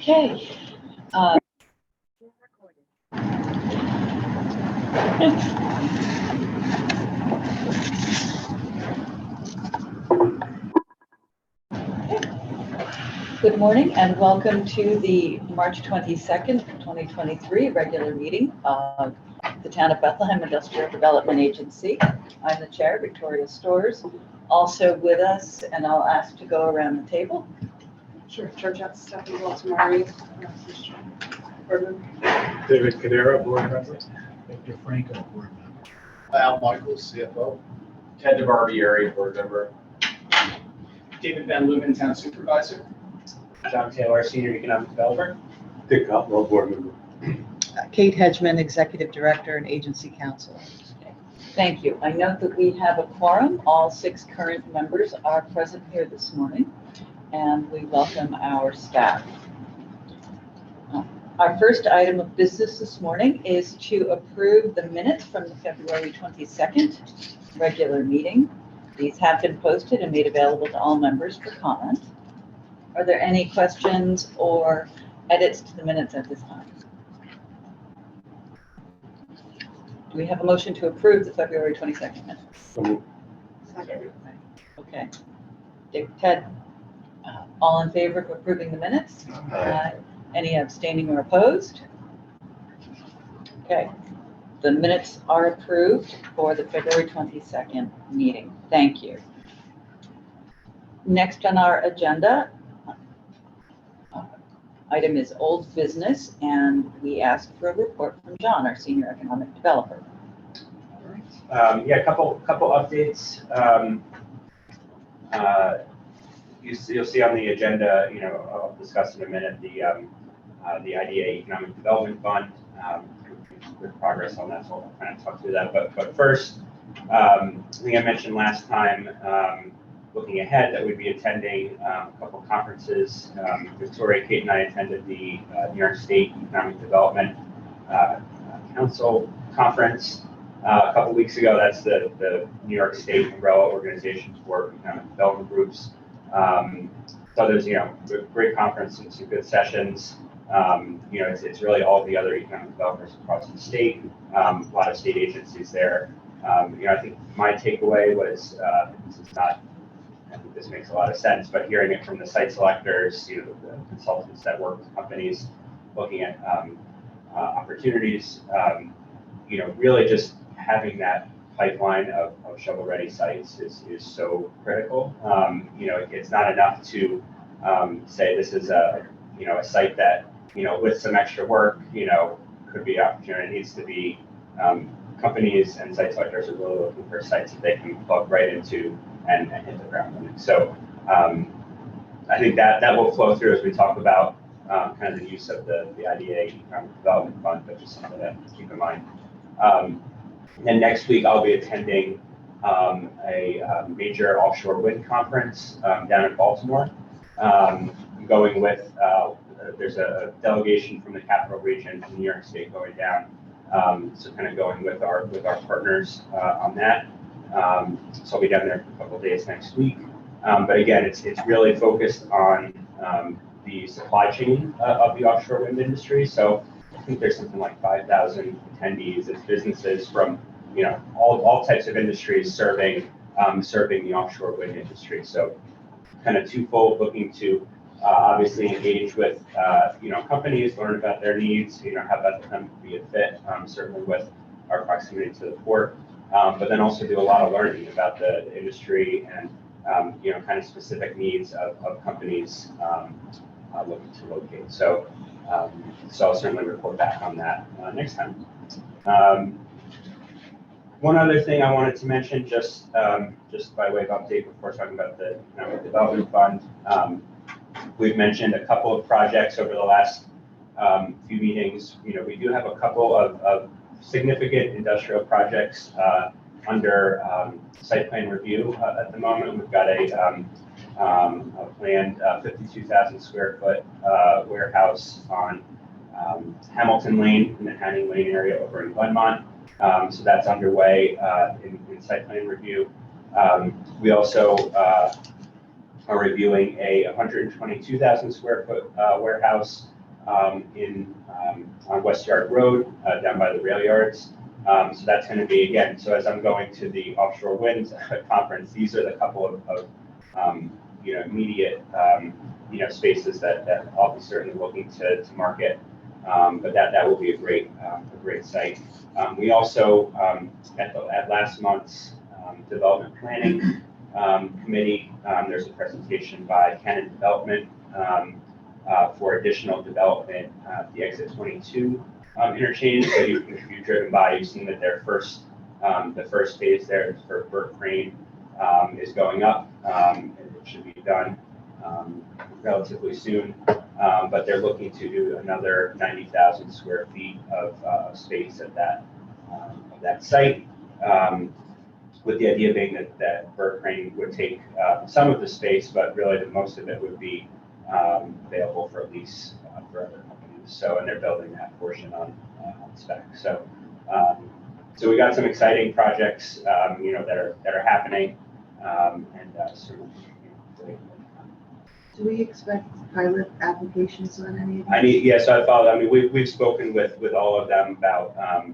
Okay. Good morning and welcome to the March 22nd, 2023 regular meeting of the Town of Bethlehem Industrial Development Agency. I'm the chair, Victoria Storrs. Also with us, and I'll ask to go around the table. Sure, Georgette Stephanie Waltamari, David Cadera, board member. Victor Franco, board member. Al Michaels, CFO. Ted DeBarbieri, board member. David Van Lumen, town supervisor. John Taylor, senior economic developer. Dick Cotwell, board member. Kate Hedgeman, executive director and agency counsel. Thank you. I note that we have a quorum. All 6 current members are present here this morning, and we welcome our staff. Our first item of business this morning is to approve the minutes from the February 22nd regular meeting. These have been posted and made available to all members for comment. Are there any questions or edits to the minutes at this time? Do we have a motion to approve the February 22nd minutes? Second. Okay. Ted, all in favor of approving the minutes? Any abstaining or opposed? Okay. The minutes are approved for the February 22nd meeting. Thank you. Next on our agenda item is old business, and we ask for a report from John, our senior economic developer. Yeah, a couple updates. You'll see on the agenda, I'll discuss in a minute the IDA Economic Development Fund. Good progress on that, so I'll kind of talk through that. But first, I think I mentioned last time, looking ahead, that we'd be attending a couple conferences. Victoria, Kate, and I attended the New York State Economic Development Council conference a couple weeks ago. That's the New York State umbrella organizations for economic development groups. So there's a great conference and some good sessions. It's really all the other economic developers across the state. A lot of state agencies there. I think my takeaway was I think this makes a lot of sense, but hearing it from the site selectors, the consultants that work with companies looking at opportunities, really just having that pipeline of shovel-ready sites is so critical. It's not enough to say this is a site that, with some extra work, could be an opportunity. It needs to be companies and site selectors are really looking for sites that they can plug right into and hit the ground running. So I think that will flow through as we talk about kind of the use of the IDA Economic Development Fund, but just something to keep in mind. And next week I'll be attending a major offshore wind conference down in Baltimore. Going with there's a delegation from the Capital Region from New York State going down. So kind of going with our partners on that. So I'll be down there for a couple of days next week. But again, it's really focused on the supply chain of the offshore wind industry. So I think there's something like 5,000 attendees. It's businesses from all types of industries serving the offshore wind industry. So kind of twofold, looking to obviously engage with companies, learn about their needs, have Bethlehem be a fit, certainly with our proximity to the port, but then also do a lot of learning about the industry and kind of specific needs of companies looking to locate. So I'll certainly report back on that next time. One other thing I wanted to mention, just by way of update before talking about the Economic Development Fund. We've mentioned a couple of projects over the last few meetings. We do have a couple of significant industrial projects under site plan review at the moment. We've got a planned 52,000 square foot warehouse on Hamilton Lane in the Hanning Lane area over in Glenmont. So that's underway in site plan review. We also are reviewing a 122,000 square foot warehouse on West Yard Road, down by the rail yards. So that's going to be, again, so as I'm going to the Offshore Winds Conference, these are the couple of immediate, spaces that I'll be certainly looking to market. But that will be a great site. We also, at last month's development planning committee, there's a presentation by Canon Development for additional development at the exit 22 interchange. So if you've driven by, you've seen that the first phase there for Burke Crane is going up. It should be done relatively soon, but they're looking to do another 90,000 square feet of space at that site, with the idea being that Burke Crane would take some of the space, but really the most of it would be available for lease for other companies. So, and they're building that portion on spec. So, so we got some exciting projects, that are happening, Do we expect pilot applications on any of these? So I follow. We've spoken with all of them about. I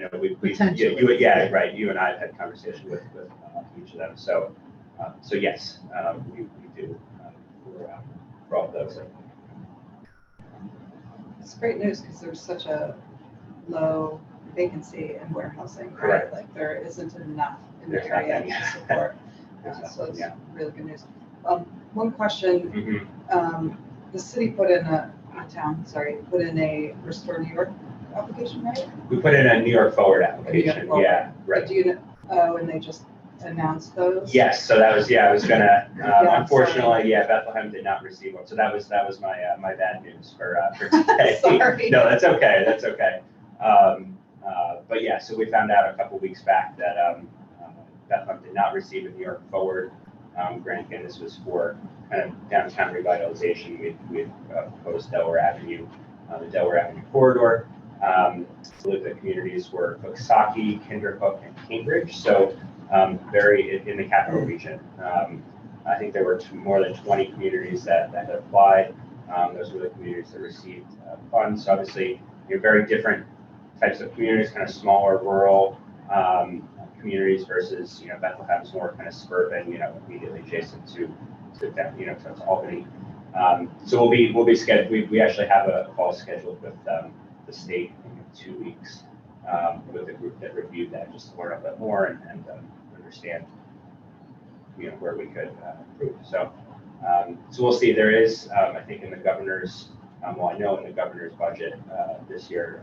know Potentially. right. You and I have had conversation with each of them. So, yes, we do for all of those. It's great news because there's such a low vacancy in warehousing, right? Correct. Like there isn't enough in the There's area nothing. to support. So it's really good news. One question, the city put in a Restore New York application, right? We put in a New York Forward application. Forward. Yeah, right. But do you know, and they just announced those? Yes, so that was, I was gonna, Yeah, unfortunately, Bethlehem did not receive one, so that was my, my bad news for today. Sorry. No, that's okay. But yeah, so we found out a couple weeks back that, Bethlehem did not receive a New York Forward grant. Again, this was for kind of downtown revitalization. We proposed Delaware Avenue, the Delaware Avenue corridor. I believe the communities were Coxsackie, Kinderhook, and Cambridge. So very in the capital region. I think there were more than 20 communities that had applied. Those were the communities that received funds. So obviously, very different types of communities, kind of smaller rural communities versus Bethlehem's more kind of suburban, immediately adjacent to Albany. So we'll be scheduled. We actually have a call scheduled with the state in 2 weeks with a group that reviewed that, just to learn a bit more and understand where we could improve. So we'll see. There is, I think, in the governor's I know in the governor's budget this year,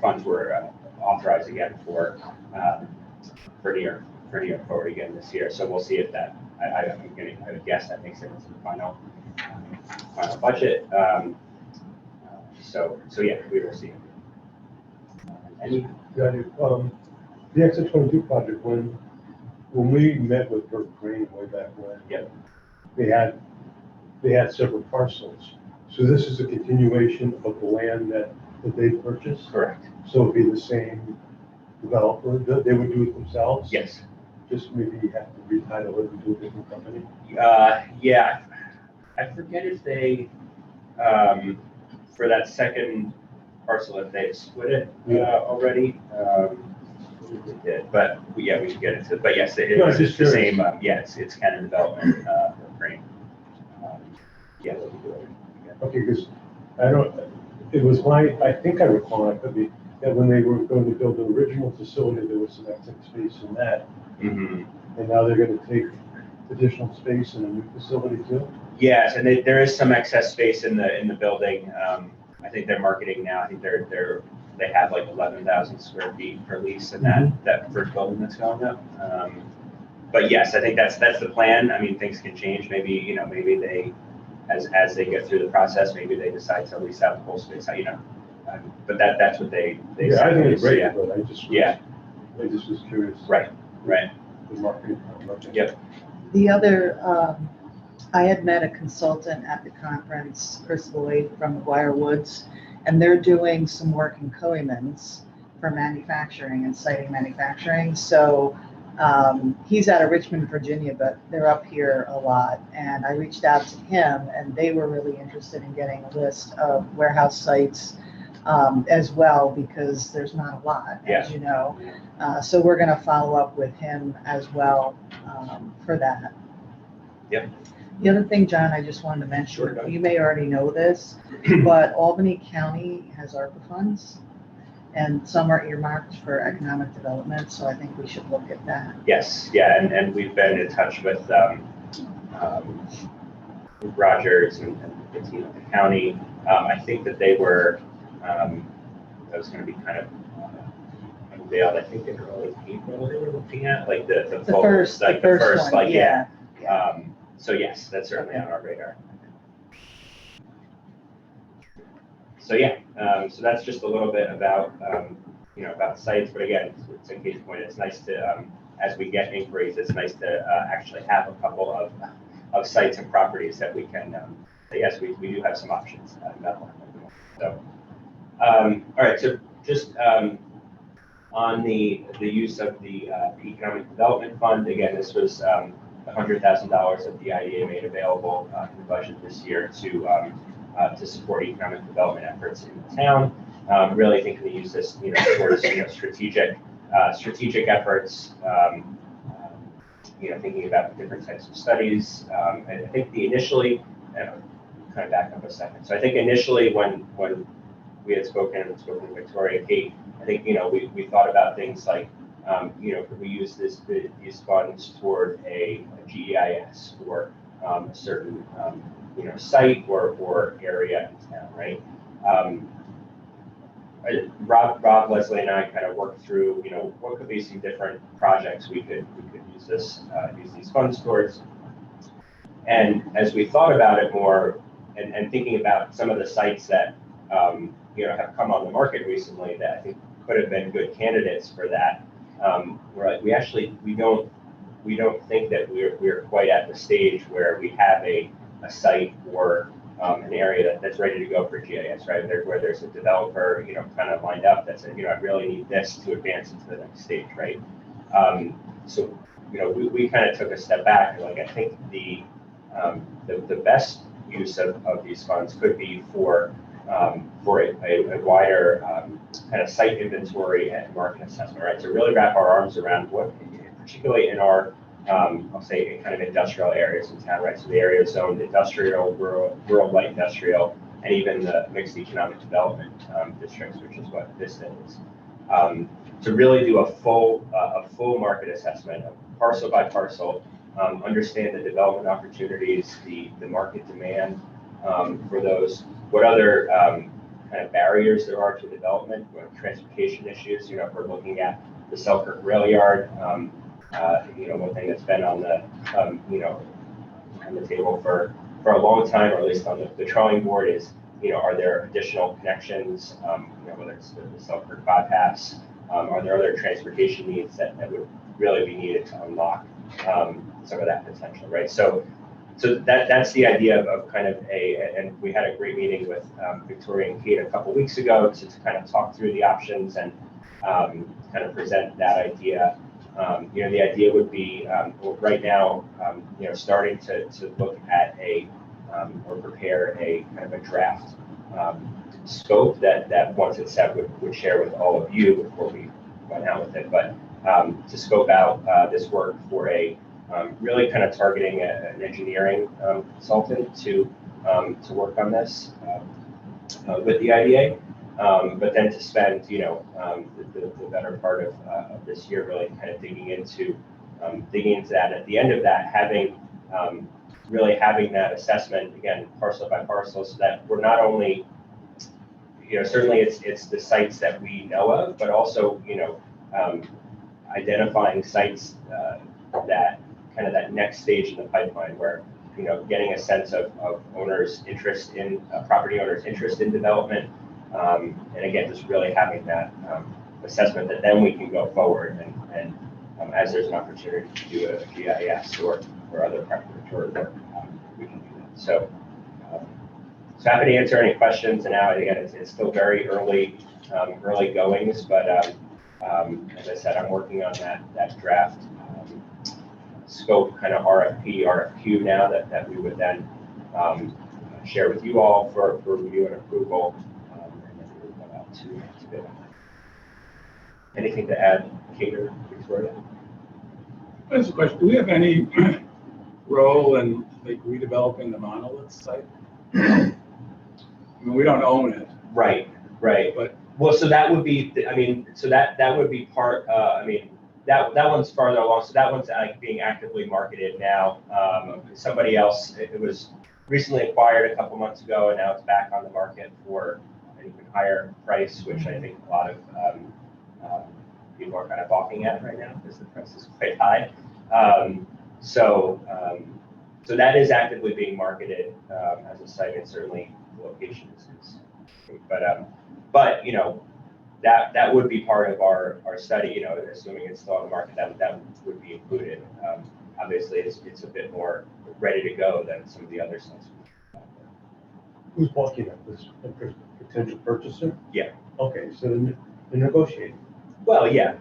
funds were authorized again for New York Forward again this year. So we'll see if that. I would guess that makes it into the final budget. So yeah, we will see. The Exit 22 project, when we met with Burke Crane way back when, Yep. they had several parcels. So this is a continuation of the land that they purchased. Correct. So it'd be the same developer, they would do it themselves? Yes. Just maybe you have to retitle it into a different company? Yeah. I forget if they, for that second parcel, if they split it already. They did, but yeah, we should get into it. But yes, it's the same. It's Canon Development frame. Yeah, they'll be doing it. Okay, because I think I recall, I could be, that when they were going to build the original facility, there was some excess space in that. Mm-hmm. And now they're going to take additional space in a new facility too? Yes, and there is some excess space in the building. I think they're marketing now. I think they have like 11,000 square feet for lease in that first building that's going up. But yes, I think that's the plan. I mean, things can change. Maybe maybe they, as they get through the process, maybe they decide to lease out the whole space. But that's what they Yeah, I think it's great, yeah. but I just was curious. Right. The marketing. Yep. The other, I had met a consultant at the conference, Chris Lloyd from McGuire Woods, and they're doing some work in Coemans for manufacturing and siting manufacturing. So He's out of Richmond, Virginia, but they're up here a lot. And I reached out to him, and they were really interested in getting a list of warehouse sites as well, because there's not a lot, as you know. So we're going to follow up with him as well for that. Yep. The other thing, John, I just wanted to mention, Sure. you may already know this, but Albany County has ARPA funds, and some are earmarked for economic development, so I think we should look at that. Yes, yeah, and we've been in touch with Rogers and the team at the county. I think that they were, that was going to be kind of unveiled, I think in early April they were looking at, like the full, first one, like, yeah. So yes, that's certainly on our radar. So yeah, so that's just a little bit about, about sites, but again, it's a case point. It's nice to, as we get inquiries, it's nice to actually have a couple of sites and properties that we can, yes, we do have some options in Bethlehem. So, all right, so just on the use of the Economic Development Fund, again, this was $100,000 that the IDA made available in the budget this year to support economic development efforts in the town. Really thinking to use this, towards strategic efforts. Thinking about different types of studies. And I think initially, kind of back up a second. So I think initially when we had spoken to Victoria and Kate, I think we thought about things like could we use these funds toward a GEIS or a certain site or area in town, right? Rob, Leslie, and I kind of worked through, what could be some different projects we could use use these funds towards. And as we thought about it more, and thinking about some of the sites that have come on the market recently that I think could have been good candidates for that, we're like, we don't think that we're quite at the stage where we have a site or an area that's ready to go for GIS, right? Where there's a developer, kind of lined up that said, I really need this to advance into the next stage, right? So, we kind of took a step back and I think the best use of these funds could be for a wider kind of site inventory and market assessment, right? To really wrap our arms around what, particularly in our I'll say kind of industrial areas in town, right? So the area zoned industrial, rural light industrial, and even the mixed economic development districts, which is what this is. To really do a full market assessment, parcel by parcel, understand the development opportunities, the market demand for those, what other kind of barriers there are to development, transportation issues. If we're looking at the Selkirk Rail Yard, one thing that's been on the on the table for a long time, or at least on the drawing board, is are there additional connections? Whether it's the Selkirk bypass, are there other transportation needs that would really be needed to unlock some of that potential, right? So that's the idea of kind of and we had a great meeting with Victoria and Kate a couple weeks ago to kind of talk through the options and kind of present that idea. The idea would be, right now, starting to look at or prepare a kind of a draft scope that once it's set would share with all of you before we went out with it. But to scope out this work for really kind of targeting an engineering consultant to work on this with the IDA. But then to spend, the better part of this year really kind of digging into that. At the end of that, really having that assessment again, parcel by parcel, so that we're not only, certainly it's the sites that we know of, but also, identifying sites that kind of that next stage in the pipeline where, getting a sense of owners' interest in property owners' interest in development. And again, just really having that assessment that then we can go forward and as there's an opportunity to do a GIS or other preparatory work, we can do that. So happy to answer any questions. And now, again, it's still very early goings, but as I said, I'm working on that draft scope kind of RFP, RFQ now that we would then share with you all for review and approval. And then we would go out to bid. Anything to add, Kate or Victoria? That's a question. Do we have any role in like redeveloping the monolith site? I mean, we don't own it. Right. But Well, so that would be, so that would be part, that one's farther along, so that one's being actively marketed now. Somebody else, it was recently acquired a couple months ago, and now it's back on the market for an even higher price, which I think a lot of people are kind of balking at right now because the price is quite high. So that is actively being marketed as a site, and certainly the location is. But that would be part of our study. Assuming it's still on the market, that would be included. Obviously, it's a bit more ready to go than some of the other sites. Who's balking at this? A potential purchaser? Yeah. Okay, so they're negotiating. Well, yeah.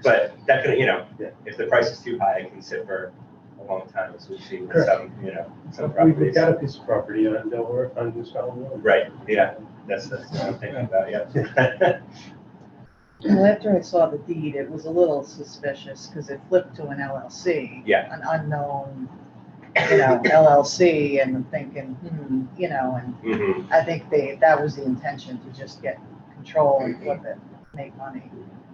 But that could, Yeah. if the price is too high, it can sit for a long time, as we've seen with Correct. some We've properties. got a piece of property on Delaware, on New Scotland Road. Right. Yeah. That's what I'm thinking about. Yeah. Well, after I saw the deed, it was a little suspicious because it flipped to an LLC. Yeah. An unknown, LLC, and I'm thinking, and Mhm. I think that was the intention, to just get control and flip it, make money.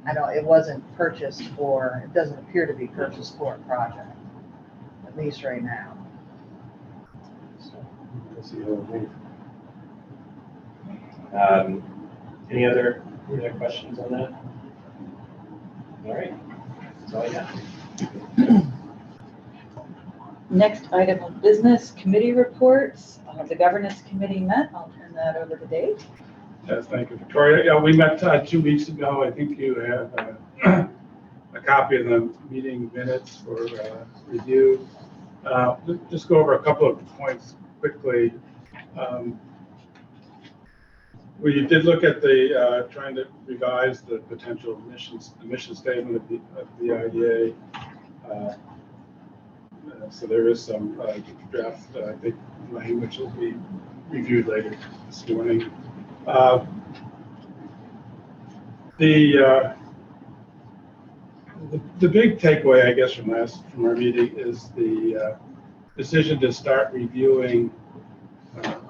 It wasn't purchased for, it doesn't appear to be purchased for a project, at least right now. That's the other thing. Any other questions on that? All right. That's all I got. Next item of business, committee reports. The governance committee met. I'll turn that over to Dave. yes, thank you, Victoria. Yeah, we met 2 weeks ago. I think you have a copy of the meeting minutes for review. Just go over a couple of points quickly. We did look at the trying to revise the potential mission statement of the IDA. So there is some draft, I think, language will be reviewed later this morning. The big takeaway, I guess, from our meeting is the decision to start reviewing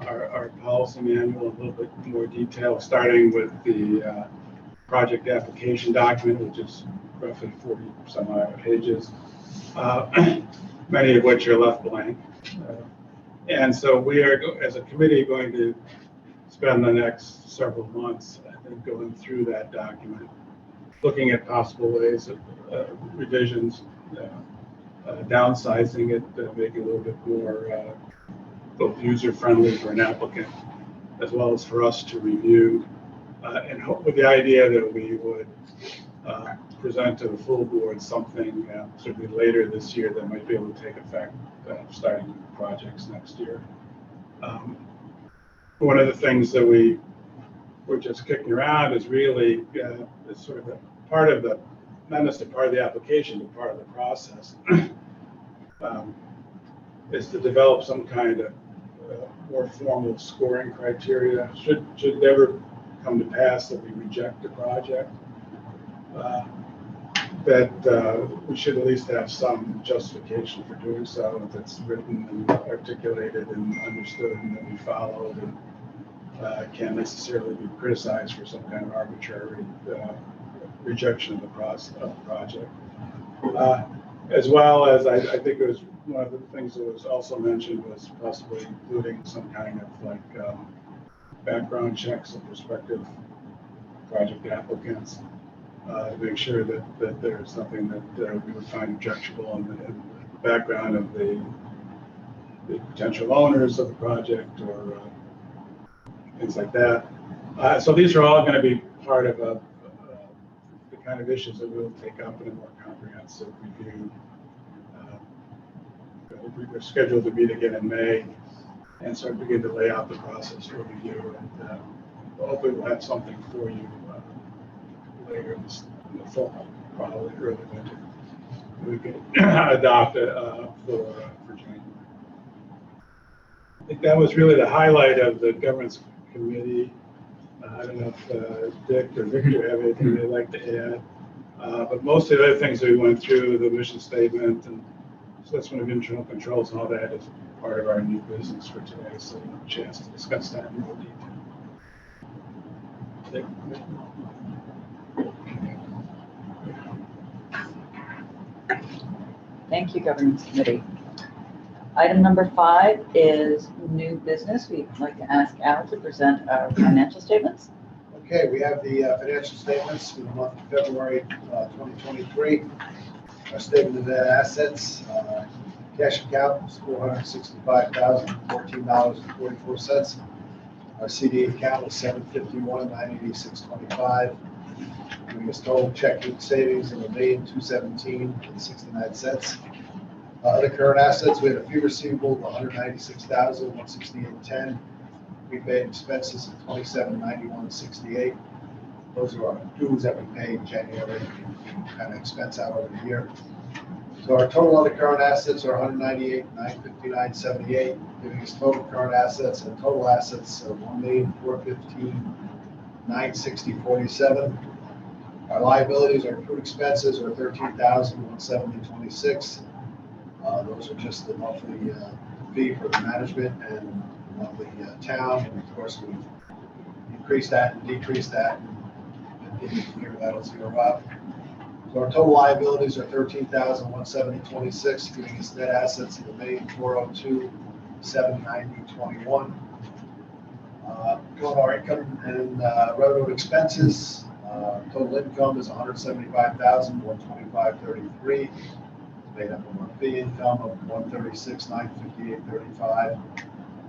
our policy manual in a little bit more detail, starting with the project application document, which is roughly 40 some odd pages, many of which are left blank. And so we are, as a committee, going to spend the next several months, I think, going through that document, looking at possible ways of revisions, downsizing it, making it a little bit more both user-friendly for an applicant, as well as for us to review, and hope with the idea that we would present to the full board something certainly later this year that might be able to take effect starting projects next year. One of the things that we're just kicking around is really is sort of a part of the, not necessarily part of the application, but part of the process, is to develop some kind of more formal scoring criteria. Should it ever come to pass that we reject a project, that we should at least have some justification for doing so, that's written and articulated and understood and that we followed, and can't necessarily be criticized for some kind of arbitrary rejection of the project. As well as I think it was one of the things that was also mentioned was possibly including some kind of background checks of prospective project applicants to make sure that there's something that we would find objectionable in the background of the potential owners of the project or things like that. So these are all going to be part of the kind of issues that we'll take up in a more comprehensive review. We're scheduled to meet again in May and sort of begin to lay out the process for review. And hopefully we'll have something for you later in the fall, probably early winter. we could adopt it for January. I think that was really the highlight of the governance committee. I don't know if Dick or Victor have anything they'd like to add. But most of the other things we went through, the mission statement and assessment of internal controls and all that is part of our new business for today. So we'll have a chance to discuss that in more detail. Dick? Thank you, Governance Committee. Item number 5 is new business. We'd like to ask Al to present our financial statements. Okay, we have the financial statements for the month of February 2023. Our statement of net assets, cash account was $465,014.44. Our CD account was $751,986.25. Giving us total checking savings in $1,217.69. Other current assets, we had a fee receivable of $196,168.10. Prepaid expenses of $2791.68. Those are our dues that we pay in January, kind of expense out over the year. So our total other current assets are $198,959.78, giving us total current assets and total assets of $1,415,960.47. Our liabilities, our accrued expenses are $13,170.26. Those are just the monthly fee for the management and monthly town. And of course, we increase that and decrease that. And in the year, that'll zero out. So our total liabilities are $13,170.26, giving us net assets of $1,402,790.21. Total our income and revenue expenses. Total income is $175,125.33. Made up of our fee income of $136,958.35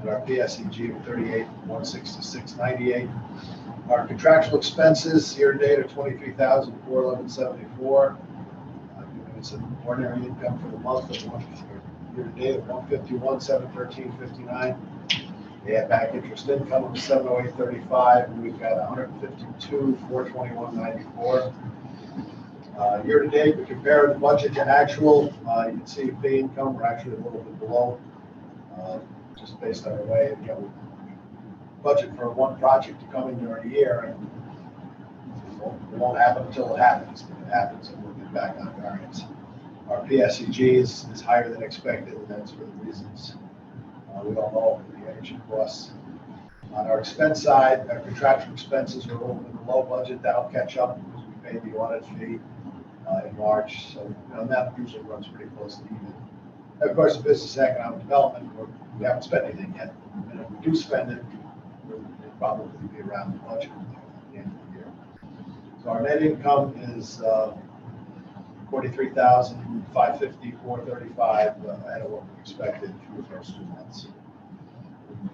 and our PSEG of $38,166.98. Our contractual expenses year to date are $23,411.74. It's an ordinary income for the month of year to date of $151,713.59. We have back interest income of $708.35, and we've got $152,421.94. Year to date, we compare the budget to actual. You can see fee income, we're actually a little bit below, just based on the way, we budget for one project to come in during a year, and it won't happen until it happens. When it happens, and we'll get back on variance. Our PSEG is higher than expected, and that's for the reasons we don't know the energy costs. On our expense side, our contractual expenses are a little bit below budget. That'll catch up because we paid the audit fee in March, so that usually runs pretty close to even. Of course, the business and economic development, we haven't spent anything yet. And if we do spend it, it'll probably be around the budget at the end of the year. So our net income is $43,554.35 ahead of what we expected through the first 2 months.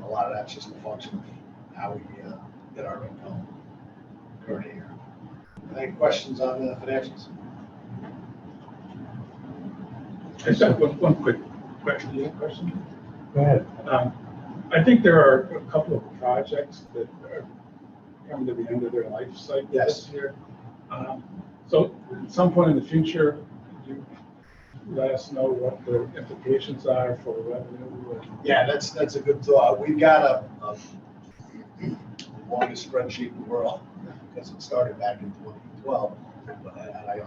A lot of that's just a function of how we get our income current year. Any questions on the financials? I just have one quick question. Do you have a question? Go ahead. I think there are a couple of projects that are coming to the end of their life cycle this year. So at some point in the future, could you let us know what the implications are for revenue? Yeah, that's a good thought. We've got the longest spreadsheet in the world because it started back in 2012. And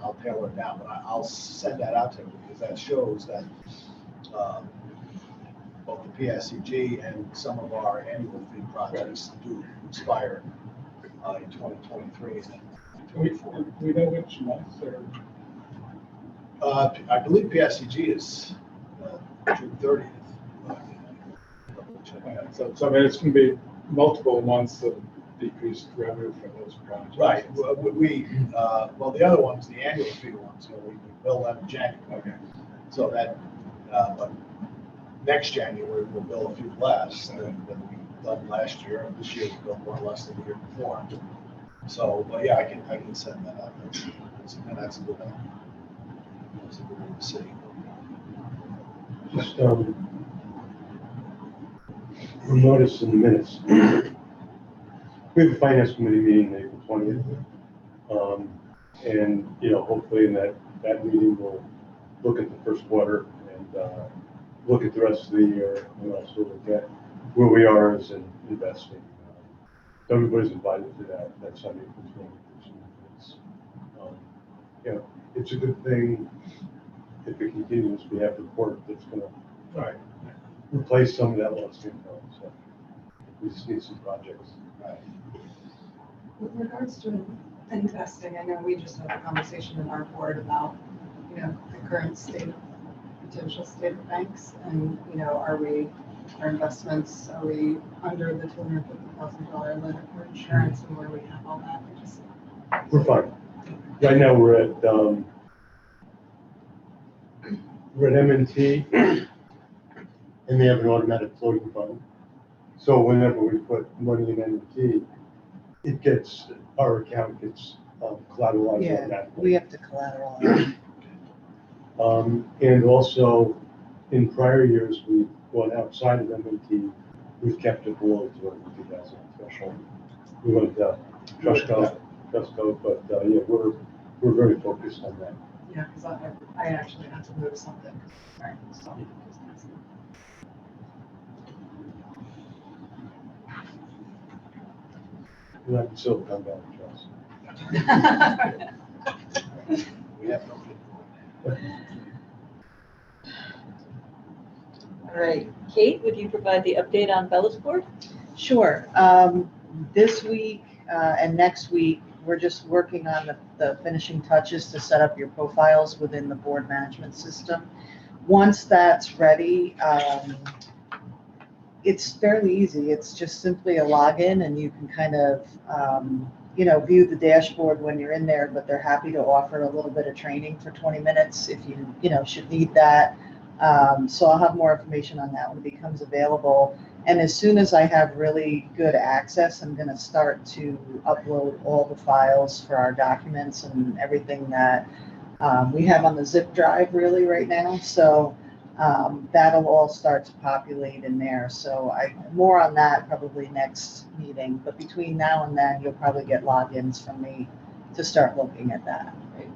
I'll tailor it down, but I'll send that out to you because that shows that both the PSEG and some of our annual fee projects do expire in 2023 and 2024. Do we know which months or? I believe PSEG is June 30th. So I mean, it's going to be multiple months of decreased revenue for those projects. Right. Well, the other ones, the annual fee ones, we bill them in January. Okay. So that, but next January, we'll bill a few less than we done last year. And this year, we billed more or less than the year before. So, but yeah, I can send that out. And that's a good one. That's a good one to see. Just, you'll notice in the minutes, we have a finance committee meeting April 20th. And, hopefully in that meeting, we'll look at the first quarter and look at the rest of the year, and also look at where we are as in investing. Everybody's invited to that Sunday. You know, it's a good thing if it continues. We have the port that's going to replace some of that lost income. So we just need some projects. With regards to investing, I know we just had a conversation in our board about, you know, the current state, potential state of banks, and, you know, our investments, are we under the $250,000 limit for insurance, and where we have all that? We're fine. Right now we're at M&T, and they have an automatic floating fund. So whenever we put money in M&T, it gets, our account gets collateralized Yeah, automatically. we have to collateralize. And also, in prior years, we've gone outside of M&T, we've kept it below 250,000 threshold. We went Trustco, but yeah, we're very focused on that. Yeah, because I actually had to move something. Sorry, so. We have the Silicon Valley Trust. We have no. All right, Kate, would you provide the update on Bellasport? Sure. This week and next week, we're just working on the finishing touches to set up your profiles within the board management system. Once that's ready, it's fairly easy. It's just simply a login, and you can kind of, you know, view the dashboard when you're in there, but they're happy to offer a little bit of training for 20 minutes if you know, should need that. So I'll have more information on that when it becomes available. And as soon as I have really good access, I'm going to start to upload all the files for our documents and everything that we have on the zip drive really right now. So that'll all start to populate in there. So more on that probably next meeting. But between now and then, you'll probably get logins from me to start looking at that. Right.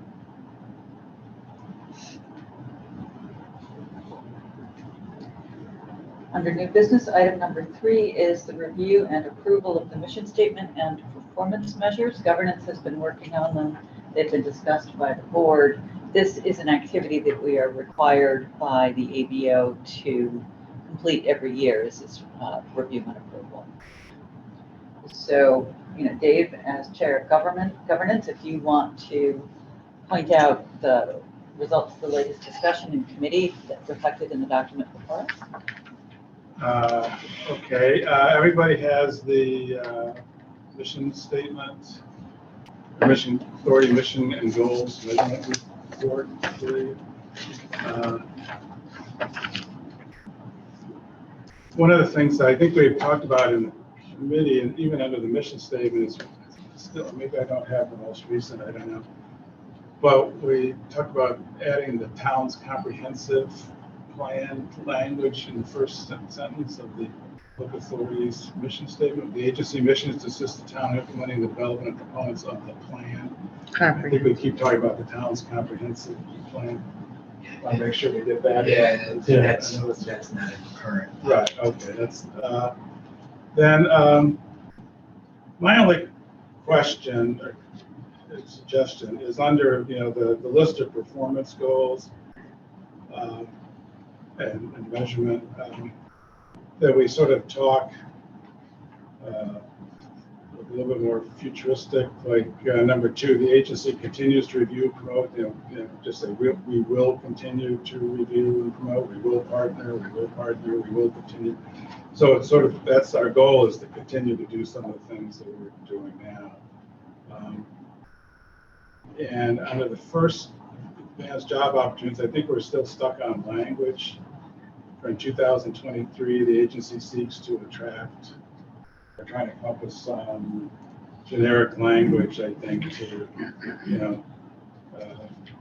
Under new business, item number 3 is the review and approval of the mission statement and performance measures. Governance has been working on them. They've been discussed by the board. This is an activity that we are required by the ABO to complete every year. This is review and approval. So, you know, Dave, as chair of governance, if you want to point out the results of the latest discussion in committee that's reflected in the document before us. Okay, everybody has the mission statement, mission authority, mission and goals measurement report. One of the things that I think we've talked about in the committee, and even under the mission statement, is still, maybe I don't have the most recent, I don't know. But we talked about adding the town's comprehensive plan language in the first sentence of the local authority's mission statement. The agency mission is to assist the town in implementing the development components of the plan. I think we keep talking about the town's comprehensive plan. I want to make sure we get that. That's not current. Right, okay, that's, then, my only question or suggestion is under, you know, the list of performance goals, and measurement, that we sort of talk a little bit more futuristic, like number 2, the agency continues to review, promote, just say we will continue to review and promote, we will partner, we will continue. So it's sort of, that's our goal, is to continue to do some of the things that we're doing now. And under the first advanced job opportunities, I think we're still stuck on language. In 2023, the agency seeks to attract, we're trying to come up with some generic language, I think, to, you know,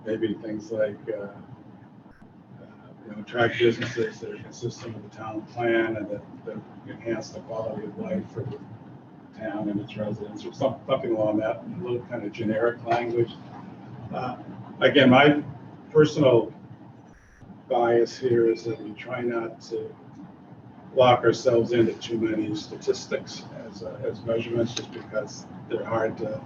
maybe things like, attract businesses that are consistent with the town plan and that enhance the quality of life for the town and its residents, or something along that, a little kind of generic language. Again, my personal bias here is that we try not to lock ourselves into too many statistics as measurements, just because they're hard to,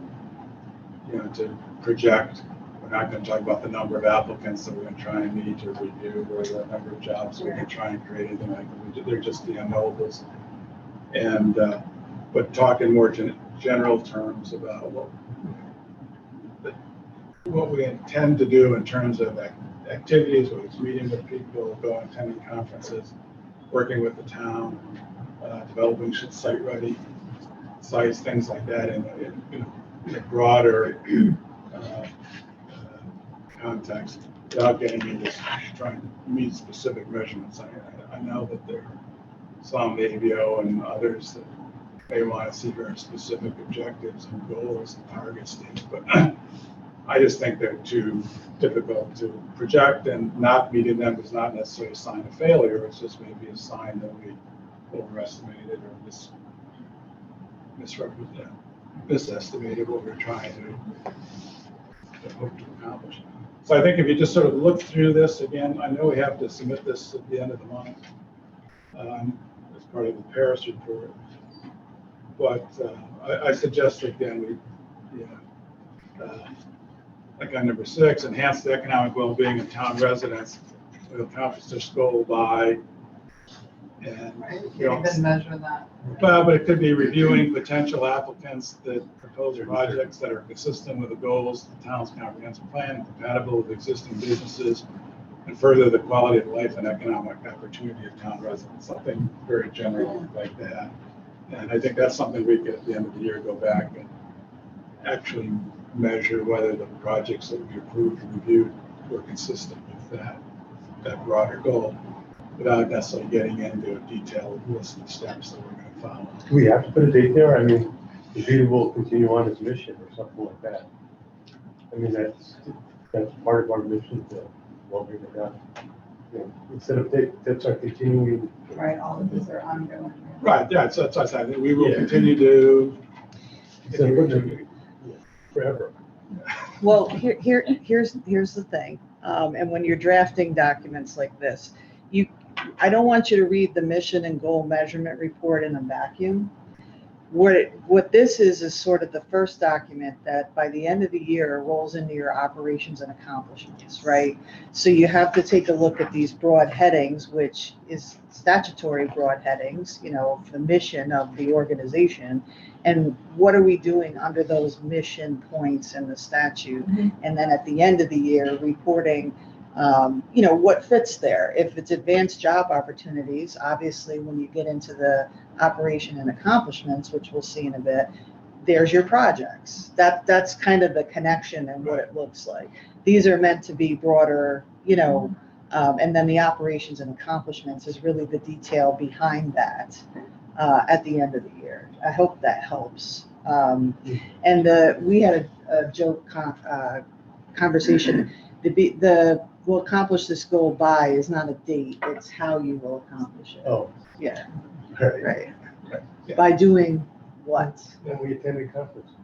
to project. We're not going to talk about the number of applicants that we're going to try and meet or review, or the number of jobs we're going to try and create, anything like that. They're just the unknowables. And, but talk in more general terms about what we intend to do in terms of activities, whether it's meeting with people, going, attending conferences, working with the town, developing site-ready sites, things like that in a broader context, without getting into trying to meet specific measurements. I know that there are some ABO and others that may want to see very specific objectives and goals and target states, but I just think they're too difficult to project, and not meeting them is not necessarily a sign of failure. It's just maybe a sign that we overestimated or misestimated what we're trying to hope to accomplish. So I think if you just sort of look through this again, I know we have to submit this at the end of the month as part of the Paris report, but I suggest again like on number 6, enhance the economic well-being of town residents. We'll accomplish this goal by, and Right, you can't even measure that. well, but it could be reviewing potential applicants that propose projects that are consistent with the goals of the town's comprehensive plan and compatible with existing businesses, and further the quality of life and economic opportunity of town residents. Something very general like that. And I think that's something we could at the end of the year go back and actually measure whether the projects that we approved and reviewed were consistent with that broader goal, without necessarily getting into a detailed list of steps that we're going to follow. Do we have to put a date there? I mean, the Peter will continue on his mission or something like that. I mean, that's part of our mission to well-being the town. Instead of that's our continuing. Right, all of these are ongoing. Right, yeah, so that's what I said. We will continue to Forever. Well, here's the thing, and when you're drafting documents like this, I don't want you to read the mission and goal measurement report in a vacuum. What this is sort of the first document that by the end of the year rolls into your operations and accomplishments, right? So you have to take a look at these broad headings, which is statutory broad headings, the mission of the organization, and what are we doing under those mission points in the statute? Mm-hmm. And then at the end of the year, reporting what fits there. If it's advanced job opportunities, obviously when you get into the operation and accomplishments, which we'll see in a bit, there's your projects. That's kind of the connection and what it looks like. These are meant to be broader, and then the operations and accomplishments is really the detail behind that at the end of the year. I hope that helps. And we had a joke conversation. The will accomplish this goal by is not a date, it's how you will accomplish it. Oh. Yeah. Right. Yeah. By doing what? And we attended conferences.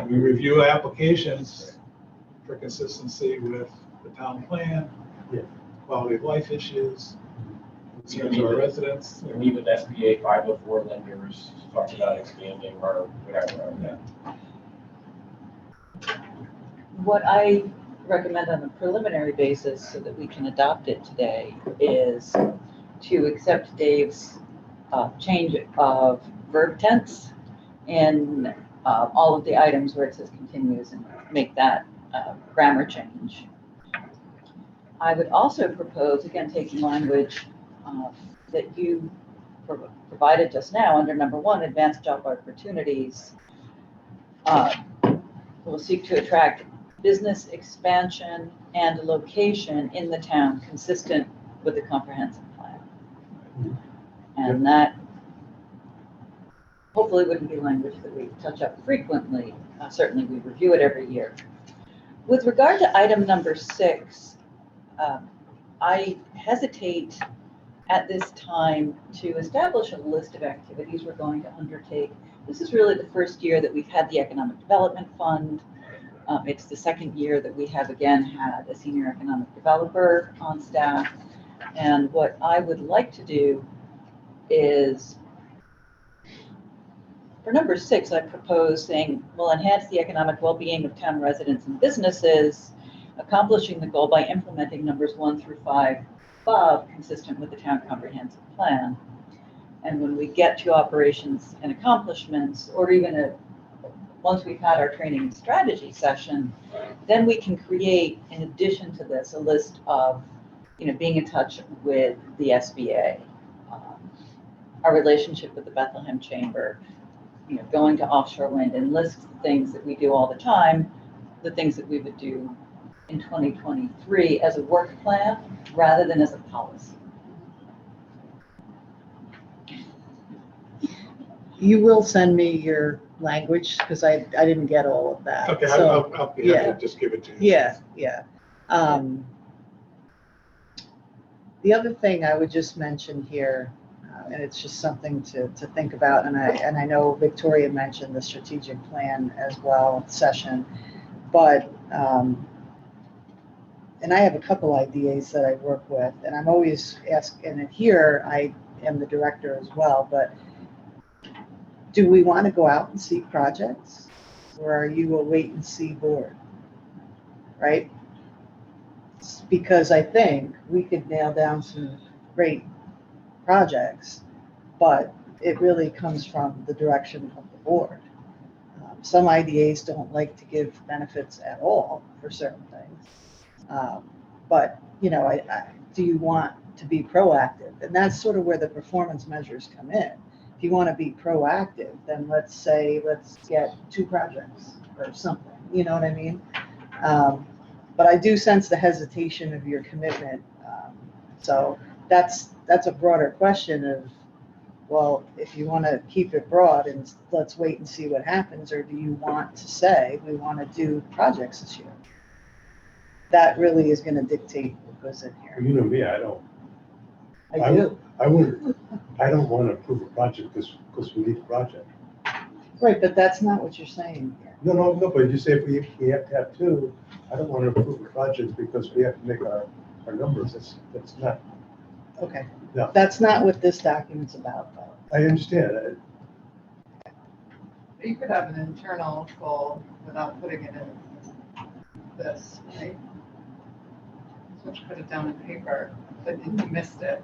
We review applications for consistency with the town plan, quality of life issues, concerns of our residents. We meet with SBA 504 lenders, talk about expanding or whatever. What I recommend on a preliminary basis so that we can adopt it today is to accept Dave's change of verb tense in all of the items where it says continues, and make that grammar change. I would also propose, again, taking language that you provided just now under number 1, advanced job opportunities, will seek to attract business expansion and location in the town consistent with the comprehensive plan. And that hopefully wouldn't be language that we touch up frequently. Certainly we review it every year. With regard to item number 6, I hesitate at this time to establish a list of activities we're going to undertake. This is really the first year that we've had the Economic Development Fund. It's the second year that we have again had a senior economic developer on staff. And what I would like to do is, for number 6, I propose saying, we'll enhance the economic well-being of town residents and businesses, accomplishing the goal by implementing numbers 1 through 5 above, consistent with the town comprehensive plan. And when we get to operations and accomplishments, or even once we've had our training and strategy session, then we can create, in addition to this, a list of, being in touch with the SBA, our relationship with the Bethlehem Chamber, going to offshore wind, and list the things that we do all the time, the things that we would do in 2023 as a work plan rather than as a policy. You will send me your language, because I didn't get all of that. Okay, So, I'll be happy yeah. to just give it to you. yeah. The other thing I would just mention here, and it's just something to think about, and I know Victoria mentioned the strategic plan as well session, but and I have a couple ideas that I work with, and I'm always asking, and here I am the director as well, but do we want to go out and see projects, or are you a wait and see board, right? Because I think we could nail down some great projects, but it really comes from the direction of the board. Some IDAs don't like to give benefits at all for certain things. But, do you want to be proactive? And that's sort of where the performance measures come in. If you want to be proactive, then let's get 2 projects or something, you know what I mean? But I do sense the hesitation of your commitment. So that's a broader question of, well, if you want to keep it broad and let's wait and see what happens, or do you want to say we want to do projects this year? That really is going to dictate what goes in here. You know me, I don't. I do. I don't want to approve a project because we need a project. Right, but that's not what you're saying here. No, but you say if we have to have 2, I don't want to approve a project because we have to make our numbers. That's not. Okay. No. That's not what this document's about, though. I understand. You could have an internal goal without putting it in this, right? So just put it down on paper, but if you missed it.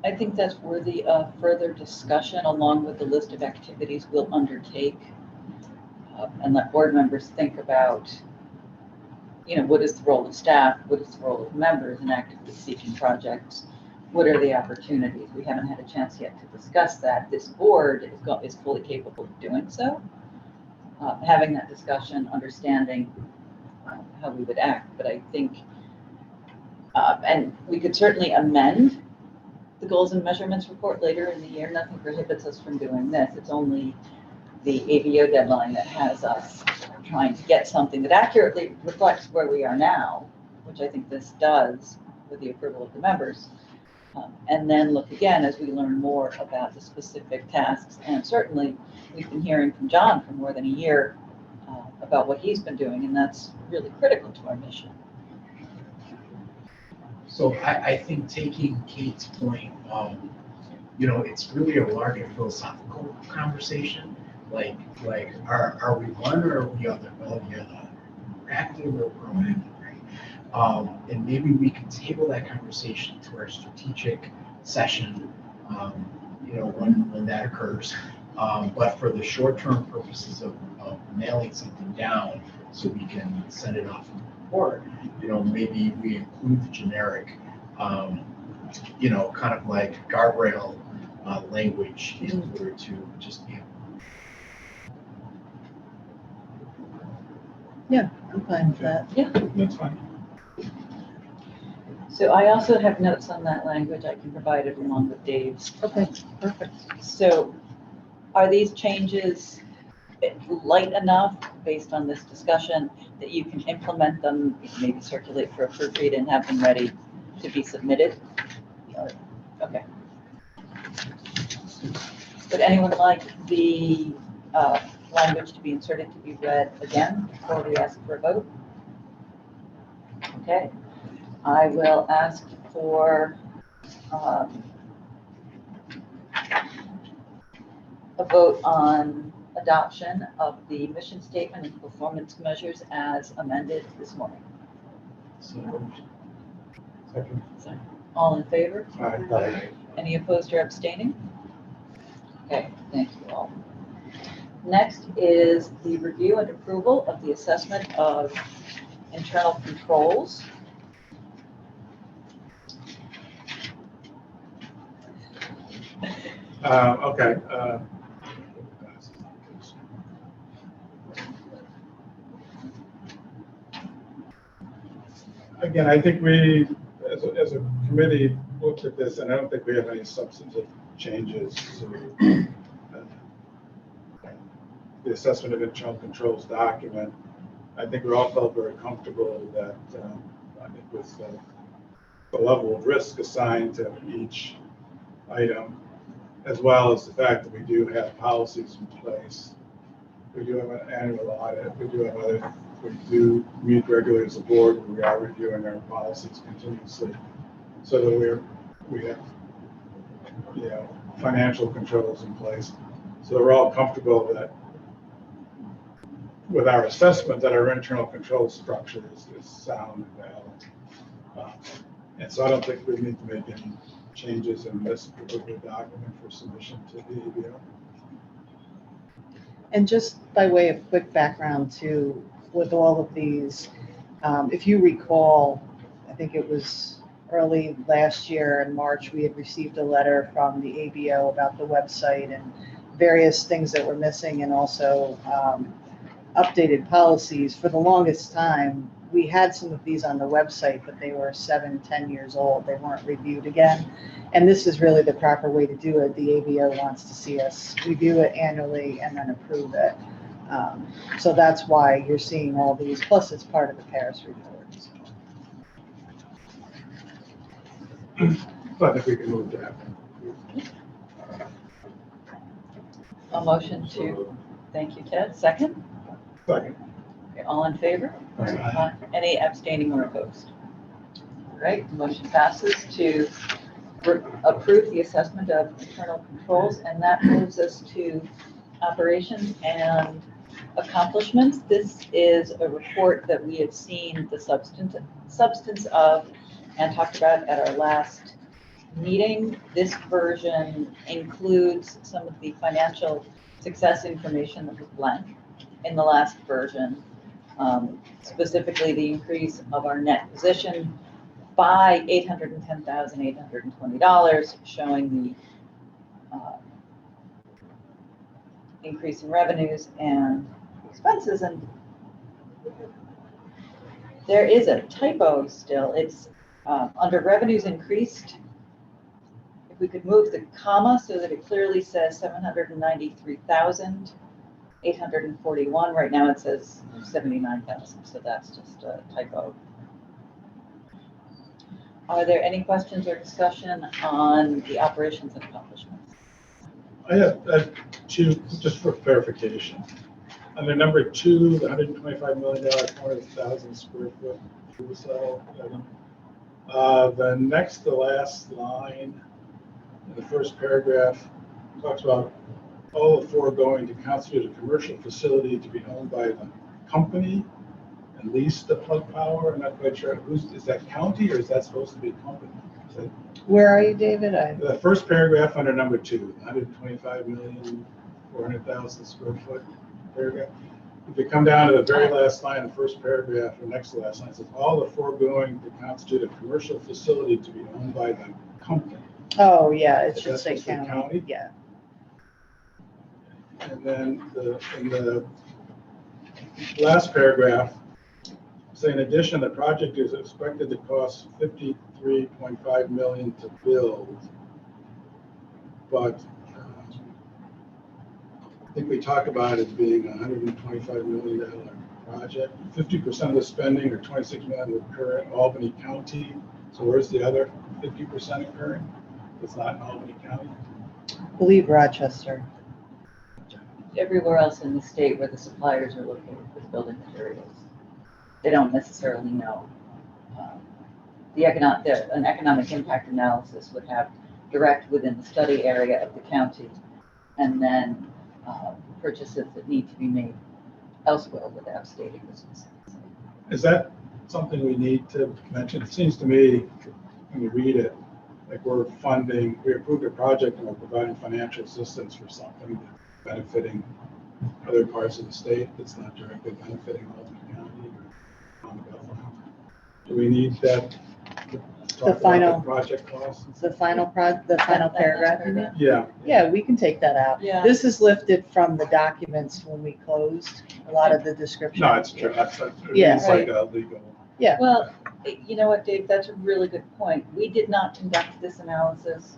I think that's worthy of further discussion, along with the list of activities we'll undertake, and let board members think about, what is the role of staff, what is the role of members in actively seeking projects, what are the opportunities? We haven't had a chance yet to discuss that. This board is fully capable of doing so. Having that discussion, understanding how we would act, but I think, and we could certainly amend the goals and measurements report later in the year. Nothing prohibits us from doing this. It's only the AVO deadline that has us trying to get something that accurately reflects where we are now, which I think this does with the approval of the members. And then look again as we learn more about the specific tasks. And certainly we've been hearing from John for more than a year about what he's been doing, and that's really critical to our mission. So I think taking Kate's point, it's really a larger philosophical conversation. Like, are we one or are we other? Well, you're the active or proactive, right? And maybe we can table that conversation to our strategic session, when that occurs. But for the short-term purposes of nailing something down, so we can send it off from the board, maybe we include the generic, kind of like guardrail language in order to just be. Yeah, I'm fine with that. Yeah, That's fine. so I also have notes on that language. I can provide it along with Dave's. Okay, perfect. So are these changes light enough based on this discussion that you can implement them, maybe circulate for a proofread and have them ready to be submitted? Okay. Would anyone like the language to be inserted to be read again before we ask for a vote? Okay, I will ask for a vote on adoption of the mission statement and performance measures as amended this morning. Second. All in favor? Aye. Any opposed or abstaining? Okay, thank you all. Next is the review and approval of the assessment of internal controls. Okay. Again, I think we, as a committee, looked at this, and I don't think we have any substantive changes to the assessment of internal controls document. I think we all felt very comfortable that, I think with the level of risk assigned to each item, as well as the fact that we do have policies in place. We do have an annual audit. We do meet regularly as a board. We are reviewing our policies continuously so that we have, financial controls in place. So we're all comfortable that with our assessment that our internal control structure is sound and valid. And so I don't think we need to make any changes in this particular document for submission to the ABO. And just by way of quick background too, with all of these, if you recall, I think it was early last year in March, we had received a letter from the ABO about the website and various things that were missing, and also updated policies. For the longest time, we had some of these on the website, but they were 7-10 years old. They weren't reviewed again. And this is really the proper way to do it. The ABO wants to see us review it annually and then approve it. So that's why you're seeing all these, plus it's part of the Paris report. So I think we can move that. A motion to, thank you, Ted. Second? Second. Okay, all in favor? Aye. Any abstaining or opposed? All right, the motion passes to approve the assessment of internal controls, and that moves us to operations and accomplishments. This is a report that we have seen the substance of and talked about at our last meeting. This version includes some of the financial success information that was blank in the last version, specifically the increase of our net position by $810,820, showing the increase in revenues and expenses. And there is a typo still. It's under revenues increased. If we could move the comma so that it clearly says 793,841. Right now it says 79,000. So that's just a typo. Are there any questions or discussion on the operations and accomplishments? I have two, just for clarification. Under number 2, the $125 million, 400,000 square foot fuel cell item. The next to last line in the first paragraph talks about all the foregoing to constitute a commercial facility to be owned by the company and lease the plug power. I'm not quite sure. Is that county or is that supposed to be company? Where are you, David? The first paragraph under number 2, 125,400,000 square foot paragraph. If you come down to the very last line, the first paragraph, or next to the last line, it says all the foregoing to constitute a commercial facility to be owned by the company. Oh, yeah, it should That's say supposed to be county. Yeah. And then in the last paragraph, say in addition, the project is expected to cost $53.5 million to build, but I think we talk about it being a $125 million project. 50% of the spending, or $26 million, would occur in Albany County. So where's the other 50% occurring? It's not in Albany County. believe Rochester. Everywhere else in the state where the suppliers are located for the building materials, they don't necessarily know. An economic impact analysis would have direct within the study area of the county, and then purchases that need to be made elsewhere without stating the specifics. Is that something we need to mention? It seems to me, when you read it, like we approved a project and we're providing financial assistance for something that's benefiting other parts of the state that's not directly benefiting Albany County or Bethlehem. Do we need that? The final- Project costs? The final paragraph, you mean? Yeah. Yeah, we can take that out. Yeah. This is lifted from the documents when we closed, a lot of the description. No, it's true. It's Yeah. like a legal. Well, you know what, Dave, that's a really good point. We did not conduct this analysis.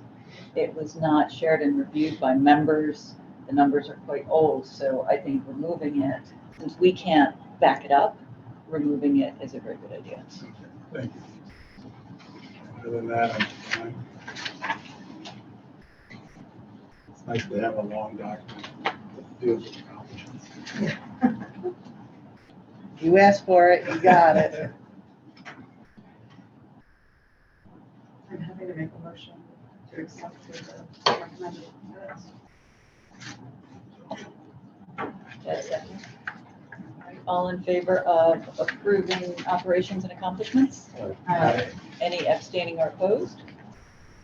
It was not shared and reviewed by members. The numbers are quite old, so I think removing it, since we can't back it up, removing it is a very good idea. Thank you. Other than that, I'm fine. It's nice to have a long document that deals with accomplishments. You asked for it, you got it. I'm happy to make a motion to accept the recommended minutes. Yes, second. All in favor of approving operations and accomplishments? Any abstaining or opposed?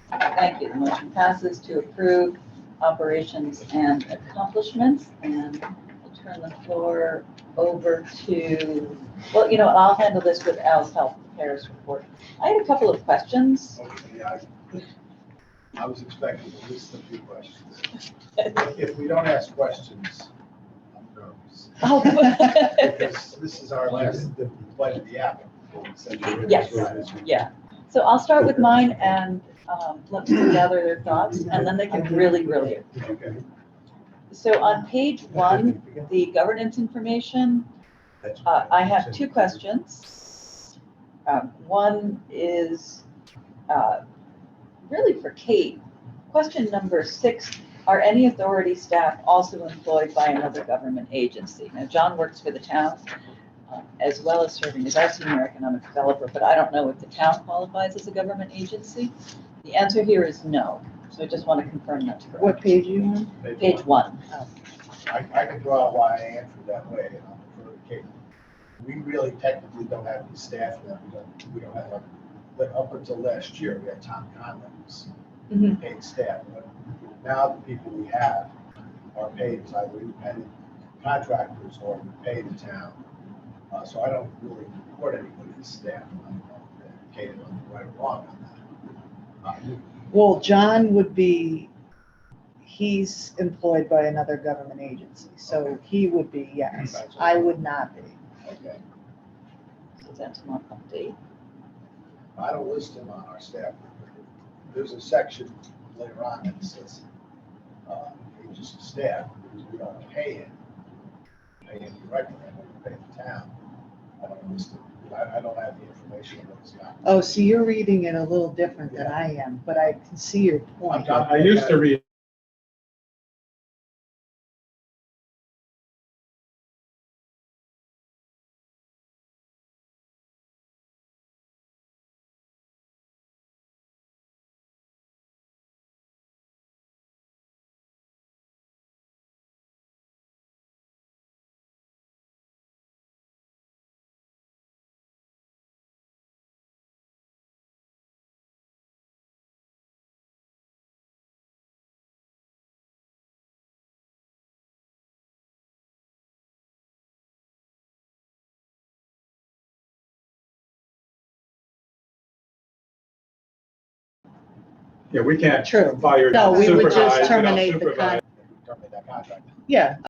Thank you. The motion passes to approve operations and accomplishments. And I'll turn the floor over to, well, you know, I'll handle this with Al's help, Paris report. I had a couple of questions. Okay, I was expecting at least a few questions. If we don't ask questions, I'm nervous. Oh, Because this is our last bite of the apple. Yes. Yeah. So I'll start with mine and let them gather their thoughts, and then they can really grill you. Okay. So on page 1, the governance information, I have 2 questions. One is really for Kate. Question number 6, are any authority staff also employed by another government agency? Now, John works for the town, as well as serving as our senior economic developer, but I don't know if the town qualifies as a government agency. The answer here is no. So I just want to confirm that's correct. What page are you on? Page 1. I can draw out why I answered that way, and I'll defer to Kate. We really technically don't have any staff now. We don't have, but up until last year, we had Tom Conlon was Mhm. paid staff. But now the people we have are paid as either independent contractors or we pay the town. So I don't really report anybody as staff. I'm Kate, I'm right or wrong on that. Well, John would be, he's employed by another government agency, so he would be, yes. I would not be. Okay. So that's one update. I don't list him on our staff. There's a section later on that says, just staff, because we don't pay him. Pay him directly, we pay the town. I don't list him. I don't have the information on what he's got. Oh, so you're reading it a little different than I am, but I can see your point. I used to read Yeah, we can't True. fire. No, we would just supervise, we don't terminate the supervise. contract. Terminate that contract. Yeah,